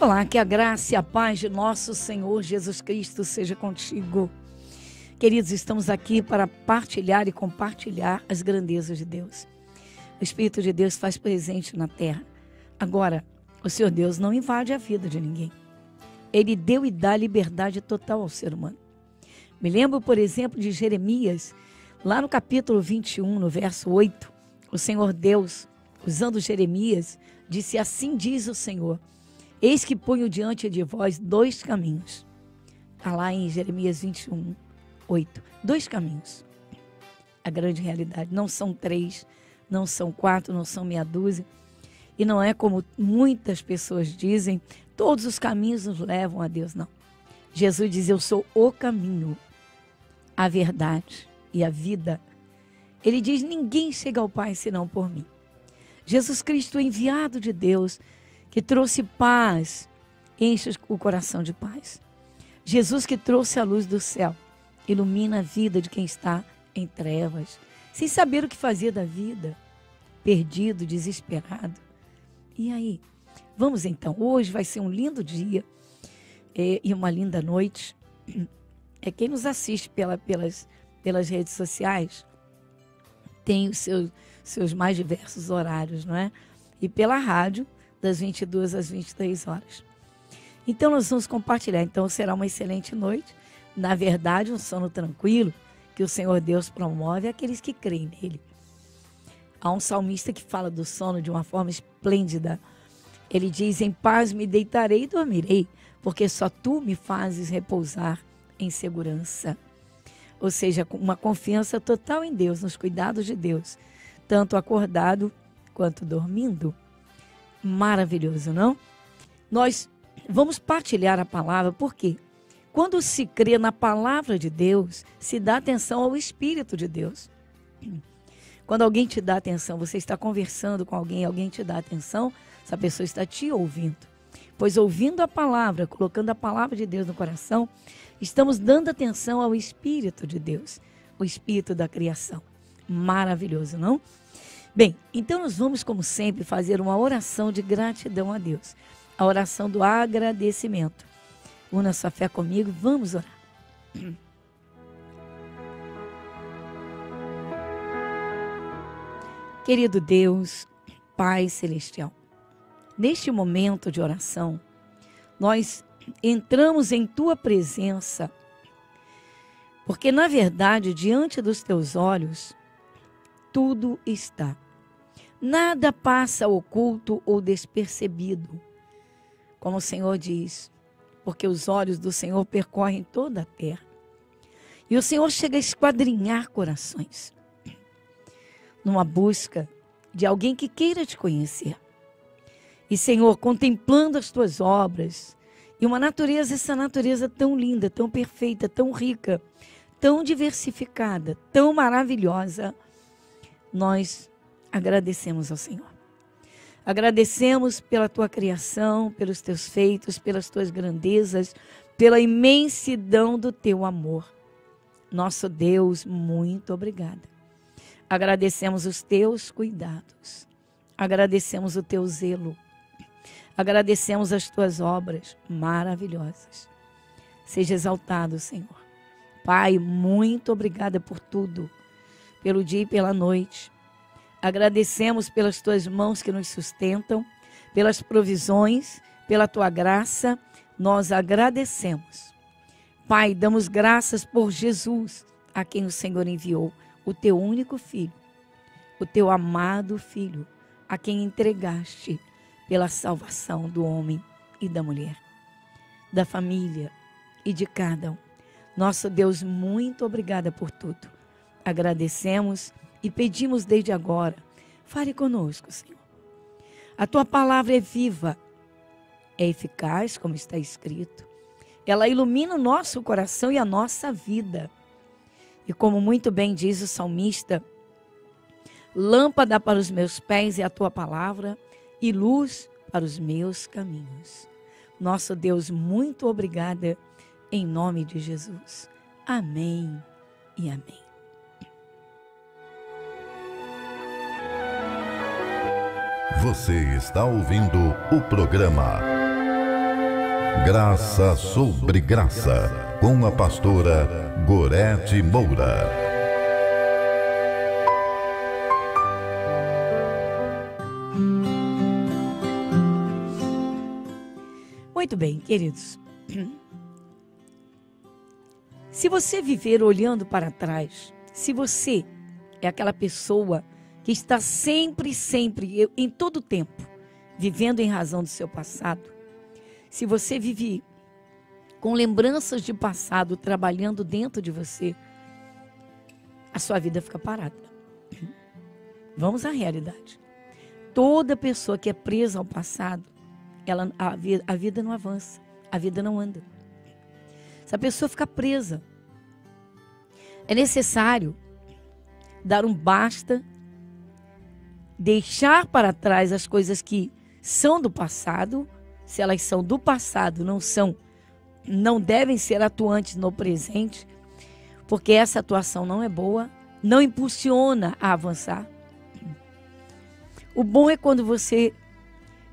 Olá, que a graça e a paz de nosso Senhor Jesus Cristo seja contigo. Queridos, estamos aqui para partilhar e compartilhar as grandezas de Deus. O Espírito de Deus faz presente na terra. Agora, o Senhor Deus não invade a vida de ninguém. Ele deu e dá liberdade total ao ser humano. Me lembro, por exemplo, de Jeremias, lá no capítulo 21, no verso 8, o Senhor Deus, usando Jeremias, disse: assim diz o Senhor, eis que ponho diante de vós dois caminhos. Está lá em Jeremias 21, 8. Dois caminhos. A grande realidade. Não são três, não são quatro, não são meia dúzia. E não é como muitas pessoas dizem, todos os caminhos nos levam a Deus. Não. Jesus diz: eu sou o caminho, a verdade e a vida. Ele diz: ninguém chega ao Pai senão por mim. Jesus Cristo, enviado de Deus, que trouxe paz, enche o coração de paz. Jesus que trouxe a luz do céu, ilumina a vida de quem está em trevas, sem saber o que fazer da vida, perdido, desesperado. E aí? Vamos então, hoje vai ser um lindo dia e uma linda noite. Quem nos assiste pelas redes sociais tem os seus mais diversos horários, não é? E pela rádio, das 22 às 23 horas. Então nós vamos compartilhar. Então será uma excelente noite. Na verdade, um sono tranquilo que o Senhor Deus promove àqueles que creem nele. Há um salmista que fala do sono de uma forma esplêndida. Ele diz: em paz me deitarei e dormirei, porque só tu me fazes repousar em segurança. Ou seja, uma confiança total em Deus, nos cuidados de Deus, tanto acordado quanto dormindo. Maravilhoso, não? Nós vamos partilhar a palavra, porque quando se crê na palavra de Deus, se dá atenção ao Espírito de Deus. Quando alguém te dá atenção, você está conversando com alguém, alguém te dá atenção, essa pessoa está te ouvindo. Pois ouvindo a palavra, colocando a palavra de Deus no coração, estamos dando atenção ao Espírito de Deus, o Espírito da criação. Maravilhoso, não? Bem, então nós vamos, como sempre, fazer uma oração de gratidão a Deus. A oração do agradecimento. Una sua fé comigo, vamos orar. Querido Deus, Pai Celestial, neste momento de oração, nós entramos em Tua presença, porque na verdade, diante dos Teus olhos, tudo está. Nada passa oculto ou despercebido, como o Senhor diz, porque os olhos do Senhor percorrem toda a terra. E o Senhor chega a esquadrinhar corações, numa busca de alguém que queira te conhecer. E, Senhor, contemplando as tuas obras, e uma natureza, essa natureza tão linda, tão perfeita, tão rica, tão diversificada, tão maravilhosa, nós agradecemos ao Senhor. Agradecemos pela tua criação, pelos teus feitos, pelas tuas grandezas, pela imensidão do teu amor. Nosso Deus, muito obrigada. Agradecemos os teus cuidados. Agradecemos o teu zelo. Agradecemos as tuas obras maravilhosas. Seja exaltado, Senhor. Pai, muito obrigada por tudo, pelo dia e pela noite. Agradecemos pelas tuas mãos que nos sustentam, pelas provisões, pela tua graça, nós agradecemos. Pai, damos graças por Jesus, a quem o Senhor enviou, o teu único filho, o teu amado filho, a quem entregaste pela salvação do homem e da mulher, da família e de cada um. Nosso Deus, muito obrigada por tudo. Agradecemos e pedimos desde agora, fale conosco, Senhor. A tua palavra é viva, é eficaz, como está escrito. Ela ilumina o nosso coração e a nossa vida. E como muito bem diz o salmista, lâmpada para os meus pés é a tua palavra e luz para os meus caminhos. Nosso Deus, muito obrigada, em nome de Jesus. Amém e amém. Você está ouvindo o programa Graça sobre Graça, com a pastora Gorete Moura. Muito bem, queridos. Se você viver olhando para trás, se você é aquela pessoa que está sempre, em todo tempo, vivendo em razão do seu passado, se você vive com lembranças de passado trabalhando dentro de você, a sua vida fica parada. Vamos à realidade. Toda pessoa que é presa ao passado, a vida não avança, a vida não anda. Essa pessoa fica presa. É necessário dar um basta, deixar para trás as coisas que são do passado. Se elas são do passado, não devem ser atuantes no presente, porque essa atuação não é boa, não impulsiona a avançar. O bom é quando você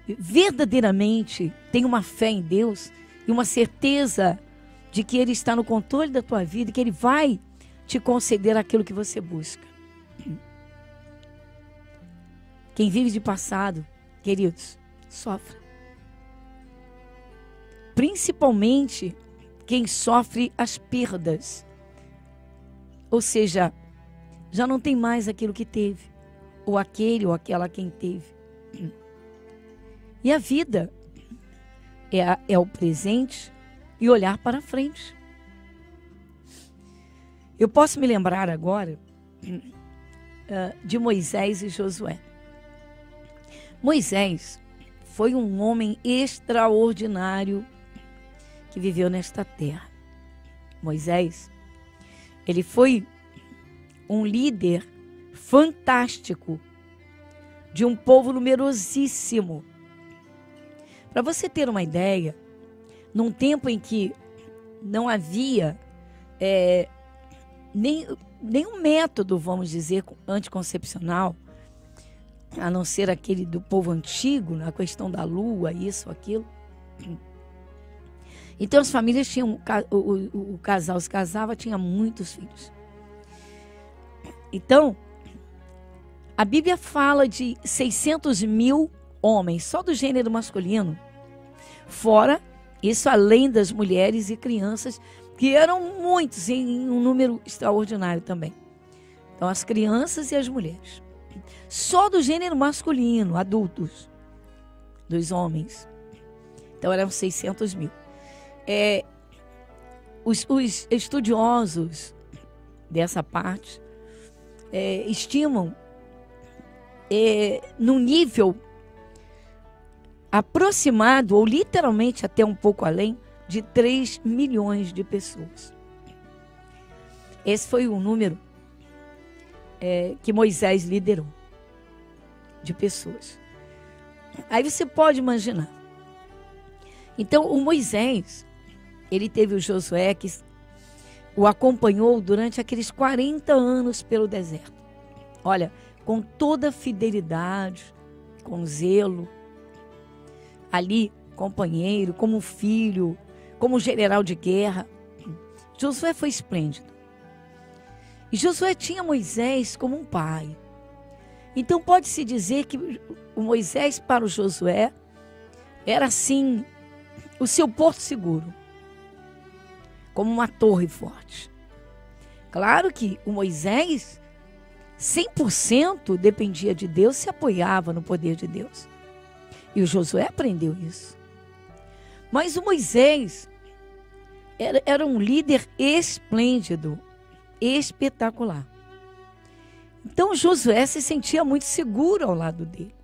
verdadeiramente tem uma fé em Deus e uma certeza de que Ele está no controle da tua vida e que Ele vai te conceder aquilo que você busca. Quem vive de passado, queridos, sofre. Principalmente quem sofre as perdas. Ou seja, já não tem mais aquilo que teve, ou aquele ou aquela quem teve. E a vida é o presente e olhar para frente. Eu posso me lembrar agora de Moisés e Josué. Moisés foi um homem extraordinário que viveu nesta terra. Moisés, ele foi um líder fantástico de um povo numerosíssimo. Para você ter uma ideia, num tempo em que não havia nenhum método, vamos dizer, anticoncepcional, a não ser aquele do povo antigo, na questão da lua, isso, aquilo. Então as famílias tinham, o casal se casava, tinha muitos filhos. Então, a Bíblia fala de 600 mil homens, só do gênero masculino, fora, isso além das mulheres e crianças, que eram muitos, em um número extraordinário também. Então, as crianças e as mulheres. Só do gênero masculino, adultos, dos homens. Então, eram 600 mil. Os estudiosos dessa parte estimam num nível aproximado, ou literalmente até um pouco além, de 3 milhões de pessoas. Esse foi o número que Moisés liderou, de pessoas. Aí você pode imaginar. Então, o Moisés, ele teve o Josué, que o acompanhou durante aqueles 40 anos pelo deserto. Olha, com toda fidelidade, com zelo, ali, companheiro, como filho, como general de guerra. Josué foi esplêndido. E Josué tinha Moisés como um pai. Então pode-se dizer que o Moisés para o Josué era assim o seu porto seguro, como uma torre forte. Claro que o Moisés 100% dependia de Deus, se apoiava no poder de Deus. E o Josué aprendeu isso. Mas o Moisés era um líder esplêndido, espetacular. Então Josué se sentia muito seguro ao lado dele.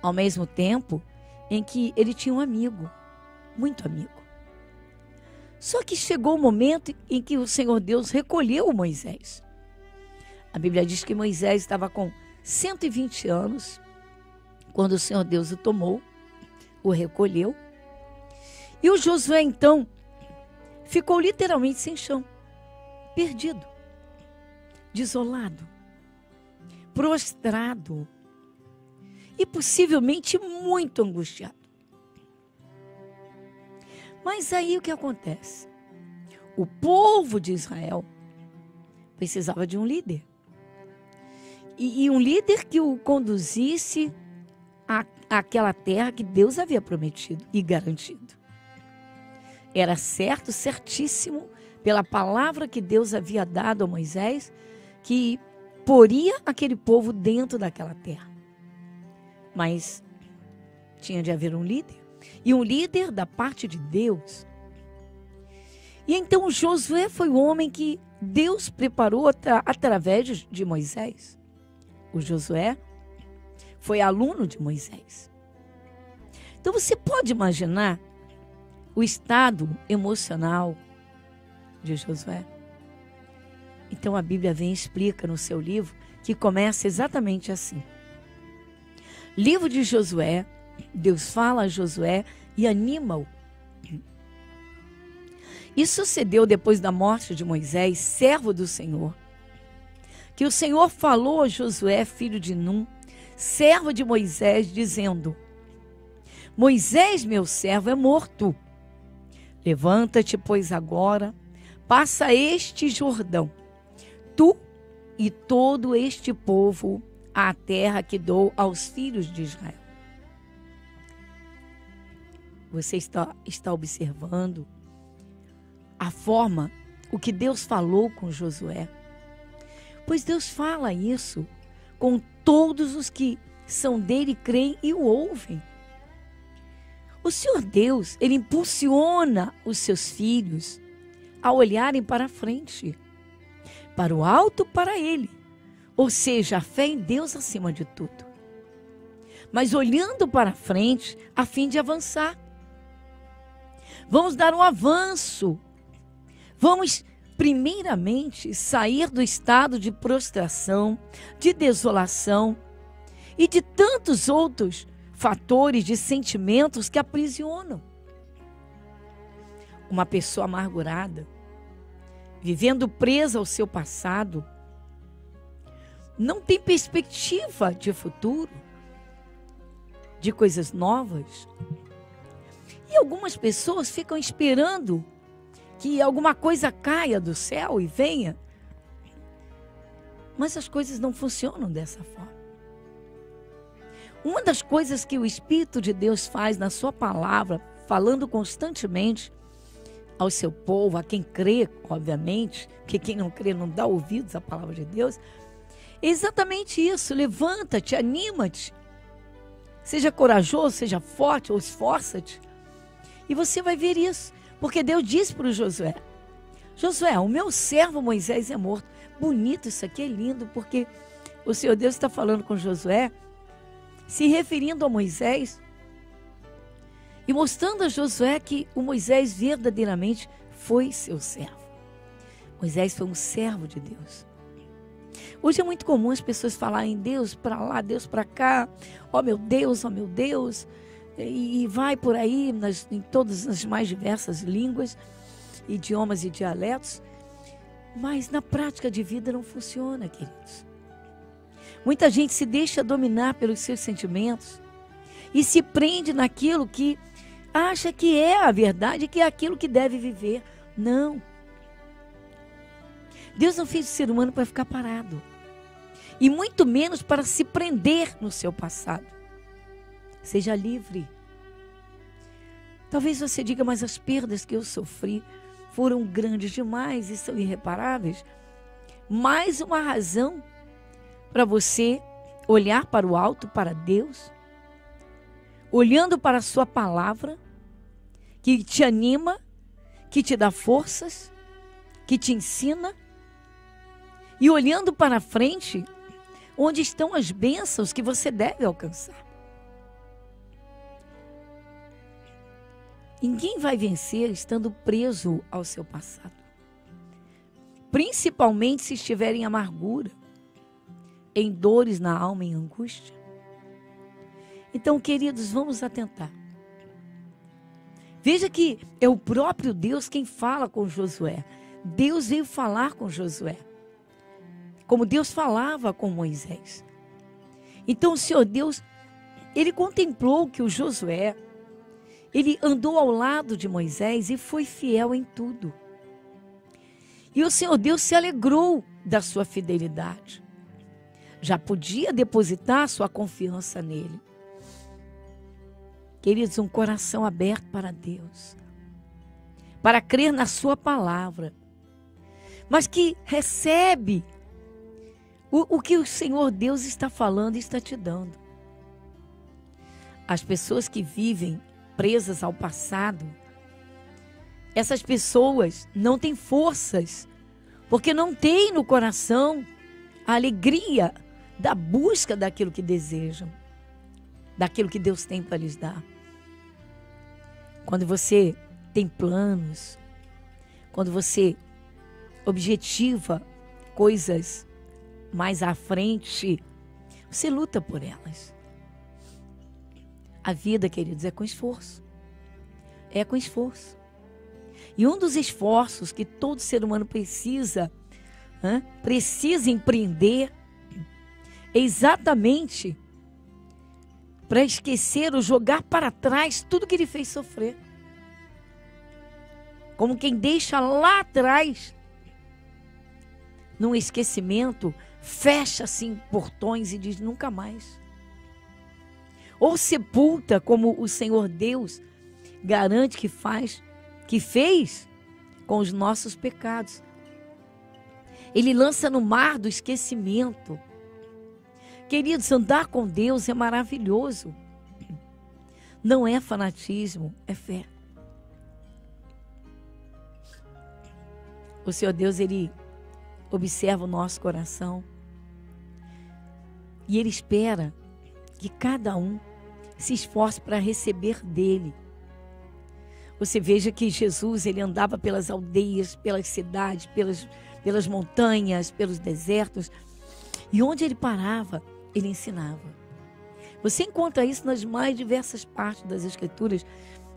Ao mesmo tempo em que ele tinha um amigo, muito amigo. Só que chegou o momento em que o Senhor Deus recolheu o Moisés. A Bíblia diz que Moisés estava com 120 anos, quando o Senhor Deus o tomou, o recolheu. E o Josué, então, ficou literalmente sem chão, perdido, desolado, prostrado e possivelmente muito angustiado. Mas aí o que acontece? O povo de Israel precisava de um líder. E um líder que o conduzisse àquela terra que Deus havia prometido e garantido. Era certo, certíssimo, pela palavra que Deus havia dado a Moisés, que poria aquele povo dentro daquela terra. Mas tinha de haver um líder. E um líder da parte de Deus. E então Josué foi o homem que Deus preparou através de Moisés. O Josué foi aluno de Moisés. Então você pode imaginar o estado emocional de Josué. Então a Bíblia vem e explica no seu livro, que começa exatamente assim. Livro de Josué, Deus fala a Josué e anima-o. E sucedeu depois da morte de Moisés, servo do Senhor, que o Senhor falou a Josué, filho de Num, servo de Moisés, dizendo: Moisés, meu servo, é morto. Levanta-te, pois, agora, passa este Jordão, tu e todo este povo, à terra que dou aos filhos de Israel. Você está observando a forma, o que Deus falou com Josué? Pois Deus fala isso com todos os que são dele, creem e o ouvem. O Senhor Deus, Ele impulsiona os seus filhos a olharem para frente, para o alto, para Ele. Ou seja, a fé em Deus acima de tudo. Mas olhando para frente, a fim de avançar. Vamos dar um avanço. Vamos, primeiramente, sair do estado de prostração, de desolação e de tantos outros fatores de sentimentos que aprisionam. Uma pessoa amargurada, vivendo presa ao seu passado, não tem perspectiva de futuro, de coisas novas. E algumas pessoas ficam esperando que alguma coisa caia do céu e venha. Mas as coisas não funcionam dessa forma. Uma das coisas que o Espírito de Deus faz na sua palavra, falando constantemente ao seu povo, a quem crê, obviamente, porque quem não crê não dá ouvidos à palavra de Deus, é exatamente isso. Levanta-te, anima-te. Seja corajoso, seja forte ou esforça-te. E você vai ver isso. Porque Deus disse para o Josué: Josué, o meu servo Moisés é morto. Bonito, isso aqui é lindo, porque o Senhor Deus está falando com Josué, se referindo a Moisés e mostrando a Josué que o Moisés verdadeiramente foi seu servo. Moisés foi um servo de Deus. Hoje é muito comum as pessoas falarem Deus para lá, Deus para cá, ó meu Deus, e vai por aí em todas as mais diversas línguas, idiomas e dialetos, mas na prática de vida não funciona, queridos. Muita gente se deixa dominar pelos seus sentimentos e se prende naquilo que acha que é a verdade, que é aquilo que deve viver. Não. Deus não fez o ser humano para ficar parado, e muito menos para se prender no seu passado. Seja livre. Talvez você diga, mas as perdas que eu sofri foram grandes demais e são irreparáveis. Mais uma razão para você olhar para o alto, para Deus, olhando para a sua palavra, que te anima, que te dá forças, que te ensina, e olhando para frente, onde estão as bênçãos que você deve alcançar. Ninguém vai vencer estando preso ao seu passado. Principalmente se estiver em amargura, em dores na alma, em angústia. Então, queridos, vamos atentar. Veja que é o próprio Deus quem fala com Josué. Deus veio falar com Josué, como Deus falava com Moisés. Então o Senhor Deus, Ele contemplou que o Josué, Ele andou ao lado de Moisés e foi fiel em tudo. E o Senhor Deus se alegrou da sua fidelidade. Já podia depositar sua confiança nele. Queridos, um coração aberto para Deus, para crer na sua palavra, mas que recebe o que o Senhor Deus está falando e está te dando. As pessoas que vivem presas ao passado, essas pessoas não têm forças, porque não têm no coração a alegria da busca daquilo que desejam, daquilo que Deus tem para lhes dar. Quando você tem planos, quando você objetiva coisas mais à frente, você luta por elas. A vida, queridos, é com esforço. É com esforço. E um dos esforços que todo ser humano precisa empreender é exatamente para esquecer ou jogar para trás tudo que ele fez sofrer. Como quem deixa lá atrás, num esquecimento, fecha assim portões e diz nunca mais. Ou sepulta, como o Senhor Deus garante que fez com os nossos pecados. Ele lança no mar do esquecimento. Queridos, andar com Deus é maravilhoso. Não é fanatismo, é fé. O Senhor Deus, Ele observa o nosso coração e Ele espera que cada um se esforce para receber dele. Você veja que Jesus, Ele andava pelas aldeias, pelas cidades, pelas montanhas, pelos desertos, e onde Ele parava, Ele ensinava. Você encontra isso nas mais diversas partes das Escrituras,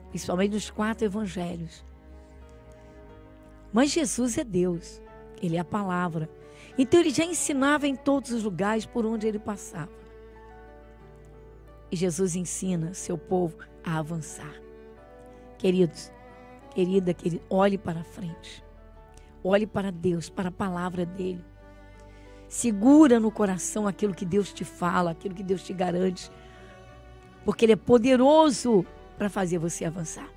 principalmente nos 4 evangelhos. Mas Jesus é Deus, Ele é a palavra. Então Ele já ensinava em todos os lugares por onde Ele passava. E Jesus ensina seu povo a avançar. Queridos, querida, olhe para frente. Olhe para Deus, para a palavra dEle. Segura no coração aquilo que Deus te fala, aquilo que Deus te garante. Porque Ele é poderoso para fazer você avançar.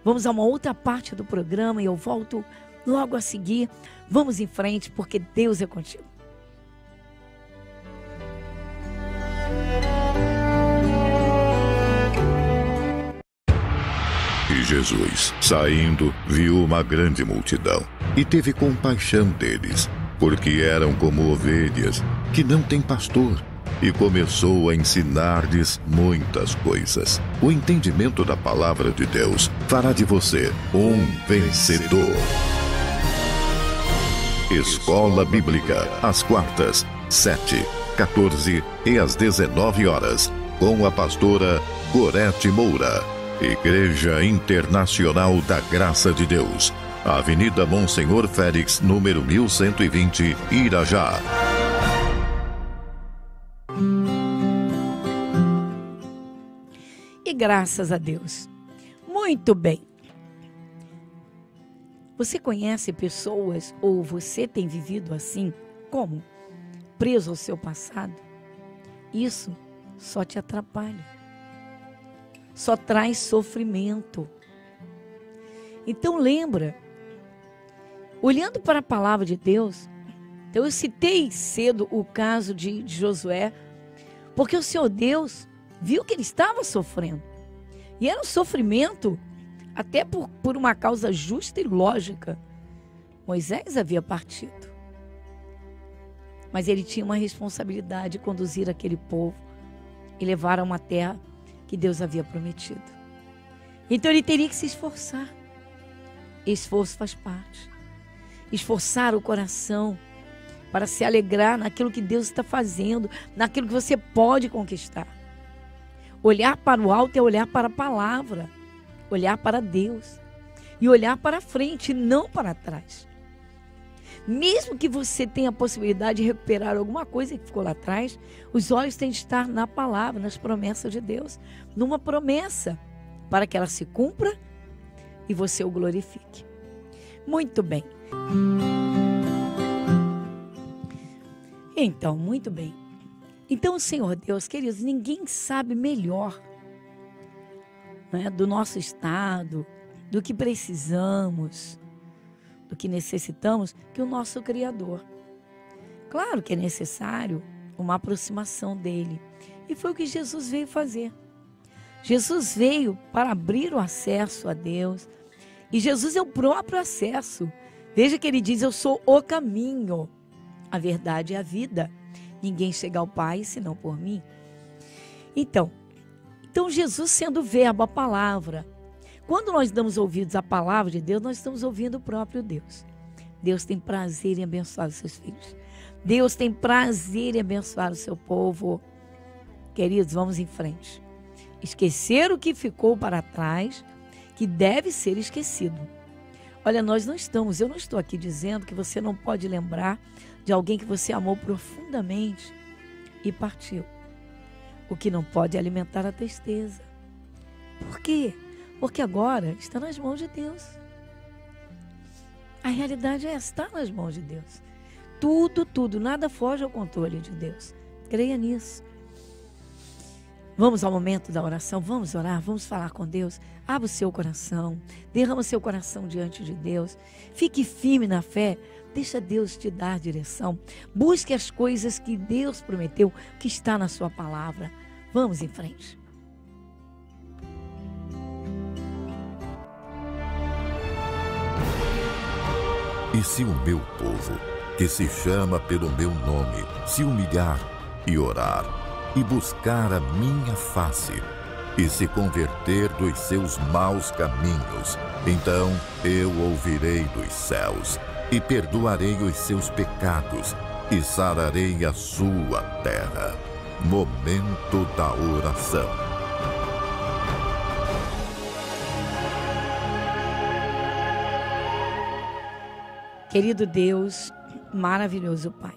Vamos a uma outra parte do programa e eu volto logo a seguir. Vamos em frente, porque Deus é contigo. E Jesus, saindo, viu uma grande multidão e teve compaixão deles, porque eram como ovelhas que não têm pastor, e começou a ensinar-lhes muitas coisas. O entendimento da palavra de Deus fará de você um vencedor. Escola Bíblica, às quartas, 7, 14 e às 19 horas, com a pastora Gorete Moura. Igreja Internacional da Graça de Deus, Avenida Monsenhor Félix, número 1120, Irajá. E graças a Deus. Muito bem. Você conhece pessoas ou você tem vivido assim? Como? Preso ao seu passado? Isso só te atrapalha. Só traz sofrimento. Então lembra, olhando para a palavra de Deus, então eu citei cedo o caso de Josué, porque o Senhor Deus viu que ele estava sofrendo. E era um sofrimento até por uma causa justa e lógica. Moisés havia partido. Mas ele tinha uma responsabilidade de conduzir aquele povo e levar a uma terra que Deus havia prometido. Então ele teria que se esforçar. Esforço faz parte. Esforçar o coração para se alegrar naquilo que Deus está fazendo, naquilo que você pode conquistar. Olhar para o alto é olhar para a palavra, olhar para Deus e olhar para frente, não para trás. Mesmo que você tenha a possibilidade de recuperar alguma coisa que ficou lá atrás, os olhos têm de estar na palavra, nas promessas de Deus. Numa promessa, para que ela se cumpra e você o glorifique. Muito bem. Então, muito bem. Então, Senhor Deus, queridos, ninguém sabe melhor, né, do nosso estado, do que precisamos, do que necessitamos, que o nosso Criador. Claro que é necessário uma aproximação dele. E foi o que Jesus veio fazer. Jesus veio para abrir o acesso a Deus. E Jesus é o próprio acesso. Veja que ele diz: eu sou o caminho, a verdade e a vida. Ninguém chega ao Pai senão por mim. Então Jesus sendo o verbo, a palavra. Quando nós damos ouvidos à palavra de Deus, nós estamos ouvindo o próprio Deus. Deus tem prazer em abençoar os seus filhos. Deus tem prazer em abençoar o seu povo. Queridos, vamos em frente. Esquecer o que ficou para trás, que deve ser esquecido. Olha, eu não estou aqui dizendo que você não pode lembrar de alguém que você amou profundamente e partiu. O que não pode é alimentar a tristeza. Por quê? Porque agora está nas mãos de Deus. A realidade é essa, está nas mãos de Deus. Tudo, nada foge ao controle de Deus. Creia nisso. Vamos ao momento da oração, vamos orar, vamos falar com Deus. Abra o seu coração, derrama o seu coração diante de Deus. Fique firme na fé, deixa Deus te dar direção. Busque as coisas que Deus prometeu, que está na sua palavra. Vamos em frente. E se o meu povo, que se chama pelo meu nome, se humilhar e orar, e buscar a minha face, e se converter dos seus maus caminhos, então eu ouvirei dos céus, e perdoarei os seus pecados, e sararei a sua terra. Momento da oração. Querido Deus, maravilhoso Pai,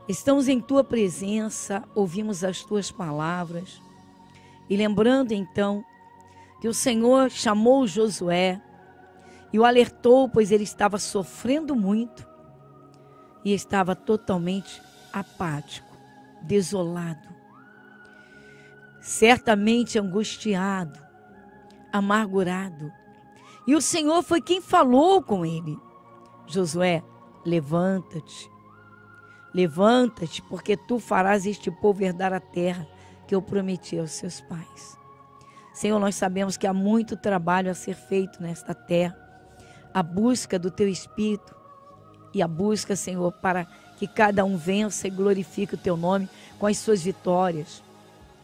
estamos em Tua presença, ouvimos as Tuas palavras e lembrando então que o Senhor chamou Josué e o alertou, pois ele estava sofrendo muito e estava totalmente apático, desolado, certamente angustiado, amargurado. E o Senhor foi quem falou com ele: Josué, levanta-te, porque tu farás este povo herdar a terra que eu prometi aos seus pais. Senhor, nós sabemos que há muito trabalho a ser feito nesta terra, a busca do teu Espírito e a busca, Senhor, para que cada um vença e glorifique o teu nome com as suas vitórias,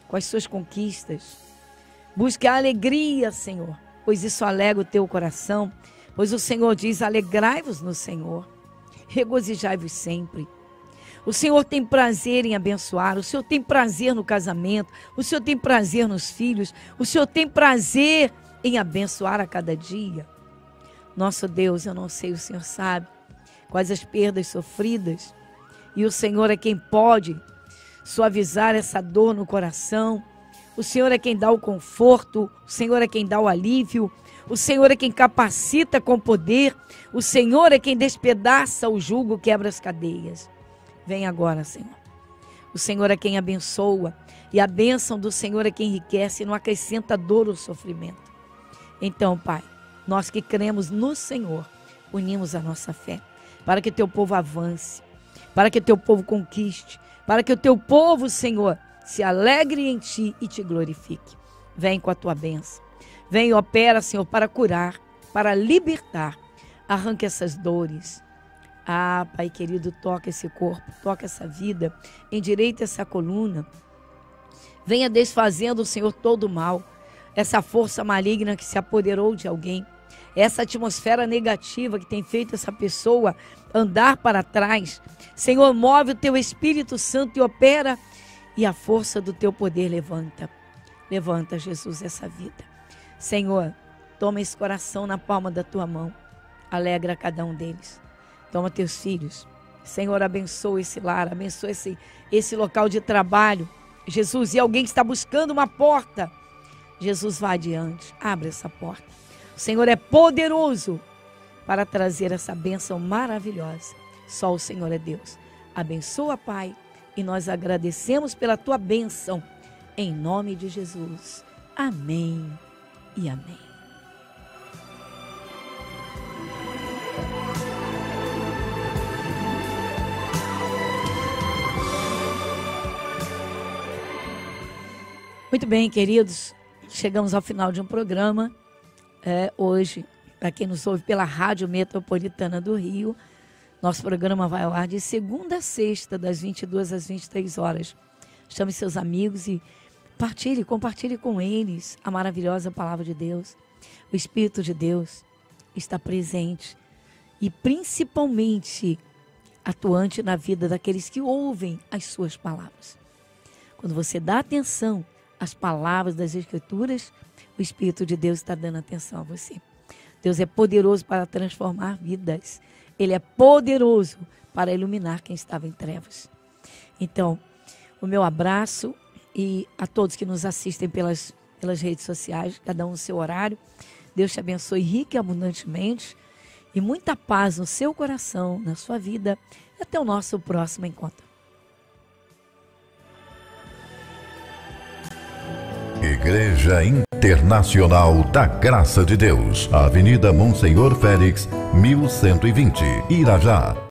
com as suas conquistas. Busque a alegria, Senhor, pois isso alegra o teu coração. Pois o Senhor diz: alegrai-vos no Senhor, regozijai-vos sempre. O Senhor tem prazer em abençoar, o Senhor tem prazer no casamento, o Senhor tem prazer nos filhos, o Senhor tem prazer em abençoar a cada dia. Nosso Deus, eu não sei, o Senhor sabe quais as perdas sofridas, e o Senhor é quem pode suavizar essa dor no coração. O Senhor é quem dá o conforto, o Senhor é quem dá o alívio. O Senhor é quem capacita com poder. O Senhor é quem despedaça o jugo, quebra as cadeias. Vem agora, Senhor. O Senhor é quem abençoa. E a bênção do Senhor é quem enriquece e não acrescenta dor ou sofrimento. Então, Pai, nós que cremos no Senhor, unimos a nossa fé para que teu povo avance, para que teu povo conquiste, para que o teu povo, Senhor, se alegre em ti e te glorifique. Vem com a tua bênção. Vem e opera, Senhor, para curar, para libertar. Arranque essas dores. Ah, Pai querido, toca esse corpo, toca essa vida, endireita essa coluna. Venha desfazendo, Senhor, todo o mal, essa força maligna que se apoderou de alguém, essa atmosfera negativa que tem feito essa pessoa andar para trás. Senhor, move o teu Espírito Santo e opera, e a força do teu poder levanta. Levanta, Jesus, essa vida. Senhor, toma esse coração na palma da tua mão. Alegra cada um deles. Toma teus filhos. Senhor, abençoa esse lar, abençoa esse local de trabalho. Jesus, e alguém que está buscando uma porta. Jesus vai adiante, abre essa porta. O Senhor é poderoso para trazer essa bênção maravilhosa. Só o Senhor é Deus. Abençoa, Pai, e nós agradecemos pela tua bênção, em nome de Jesus. Amém e amém. Muito bem, queridos, chegamos ao final de um programa. Hoje, para quem nos ouve pela Rádio Metropolitana do Rio, nosso programa vai ao ar de segunda a sexta, das 22 às 23 horas. Chame seus amigos e compartilhe com eles a maravilhosa palavra de Deus. O Espírito de Deus está presente e principalmente atuante na vida daqueles que ouvem as suas palavras. Quando você dá atenção às palavras das Escrituras, o Espírito de Deus está dando atenção a você. Deus é poderoso para transformar vidas. Ele é poderoso para iluminar quem estava em trevas. Então, o meu abraço e a todos que nos assistem pelas redes sociais, cada um no seu horário. Deus te abençoe rica e abundantemente e muita paz no seu coração, na sua vida. E até o nosso próximo encontro. Igreja Internacional da Graça de Deus, Avenida Monsenhor Félix, 1120, Irajá.